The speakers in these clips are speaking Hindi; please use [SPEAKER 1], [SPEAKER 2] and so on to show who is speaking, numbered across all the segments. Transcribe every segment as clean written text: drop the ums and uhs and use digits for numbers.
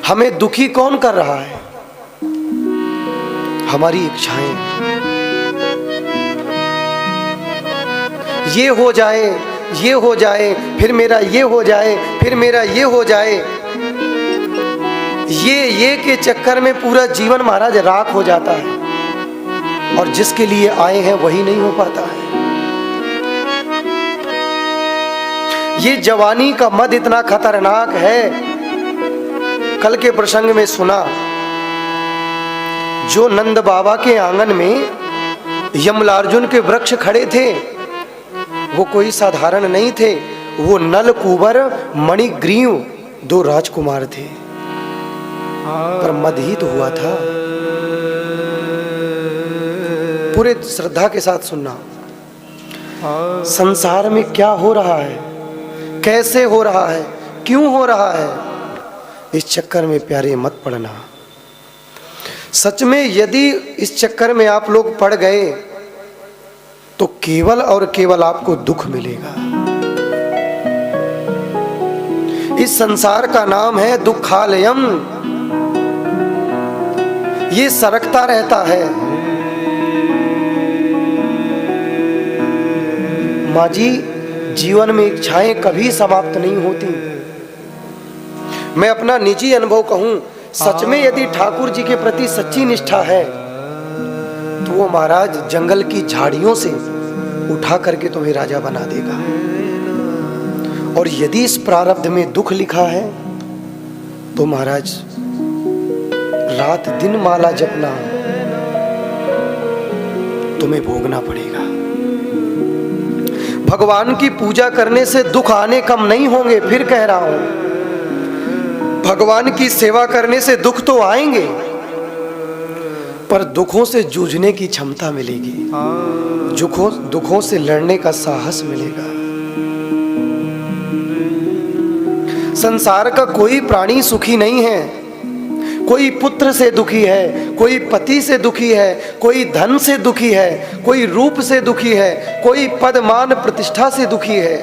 [SPEAKER 1] हमें दुखी कौन कर रहा है? हमारी इच्छाएं। ये हो जाए, ये हो जाए, फिर मेरा ये हो जाए, फिर मेरा ये हो जाए। ये के चक्कर में पूरा जीवन महाराज राख हो जाता है, और जिसके लिए आए हैं वही नहीं हो पाता है। ये जवानी का मद इतना खतरनाक है। कल के प्रसंग में सुना, जो नंद बाबा के आंगन में यमलार्जुन के वृक्ष खड़े थे, वो कोई साधारण नहीं थे। वो नल कुंवर मणिग्रीव दो राजकुमार थे, पर मद ही तो हुआ था। पूरे श्रद्धा के साथ सुनना। संसार में क्या हो रहा है, कैसे हो रहा है, क्यों हो रहा है, इस चक्कर में प्यारे मत पड़ना। सच में यदि इस चक्कर में आप लोग पड़ गए तो केवल और केवल आपको दुख मिलेगा। इस संसार का नाम है दुखालयम। ये सरकता रहता है। माँ जी, जीवन में इच्छाएं कभी समाप्त नहीं होती। मैं अपना निजी अनुभव कहूं, सच में यदि ठाकुर जी के प्रति सच्ची निष्ठा है तो वो महाराज जंगल की झाड़ियों से उठा करके तुम्हें राजा बना देगा। और यदि इस प्रारब्ध में दुख लिखा है तो महाराज रात दिन माला जपना तुम्हें भोगना पड़ेगा। भगवान की पूजा करने से दुख आने कम नहीं होंगे। फिर कह रहा हूं, भगवान की सेवा करने से दुख तो आएंगे, पर दुखों से जूझने की क्षमता मिलेगी, दुखों से लड़ने का साहस मिलेगा। संसार का कोई प्राणी सुखी नहीं है। कोई पुत्र से दुखी है, कोई पति से दुखी है, कोई धन से दुखी है, कोई रूप से दुखी है, कोई पद मान प्रतिष्ठा से दुखी है।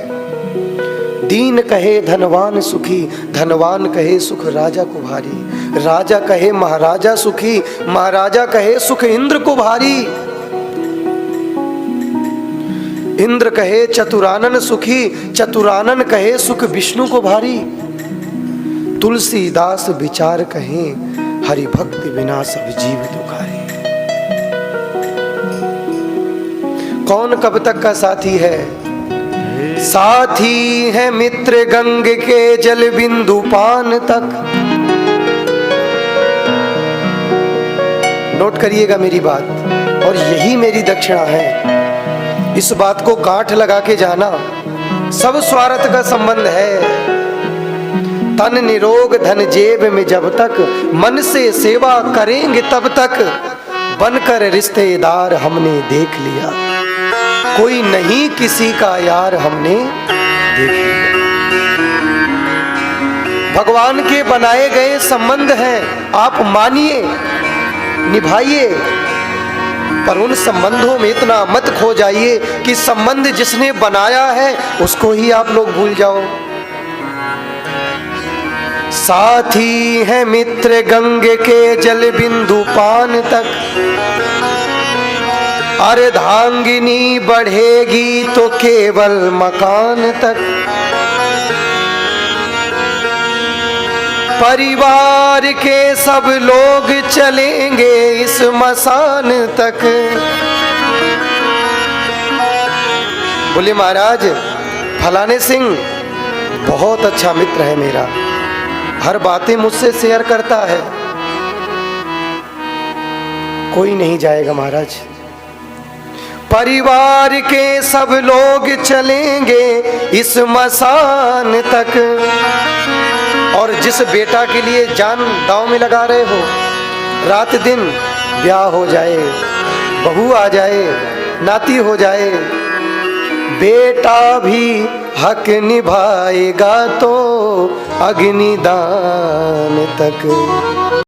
[SPEAKER 1] दीन कहे धनवान सुखी, धनवान कहे सुख राजा को भारी। राजा कहे महाराजा सुखी, महाराजा कहे सुख इंद्र को भारी। इंद्र कहे चतुरानन सुखी, चतुरानन कहे सुख विष्णु को भारी। तुलसीदास विचार कहे हरि भक्ति बिना सब जीव दुखारी। कौन कब तक का साथी है? साथी है मित्र गंग के जल बिंदु पान तक। नोट करिएगा मेरी बात, और यही मेरी दक्षिणा है। इस बात को गांठ लगा के जाना। सब स्वार्थ का संबंध है। तन निरोग धन जेब में जब तक, मन से सेवा करेंगे तब तक। बनकर रिश्तेदार हमने देख लिया, कोई नहीं किसी का यार हमने देख लिया। भगवान के बनाए गए संबंध हैं, आप मानिए, निभाइए, पर उन संबंधों में इतना मत खो जाइए कि संबंध जिसने बनाया है उसको ही आप लोग भूल जाओ। साथी है मित्र गंग के जल बिंदु पान तक। अर्धांगिनी बढ़ेगी तो केवल मकान तक। परिवार के सब लोग चलेंगे इस मसान तक। बोले महाराज फलाने सिंह बहुत अच्छा मित्र है मेरा, हर बातें मुझसे शेयर करता है। कोई नहीं जाएगा महाराज। परिवार के सब लोग चलेंगे इस मसान तक। और जिस बेटा के लिए जान दांव में लगा रहे हो, रात दिन ब्याह हो जाए, बहू आ जाए, नाती हो जाए, बेटा भी हक निभाएगा तो अग्निदान तक।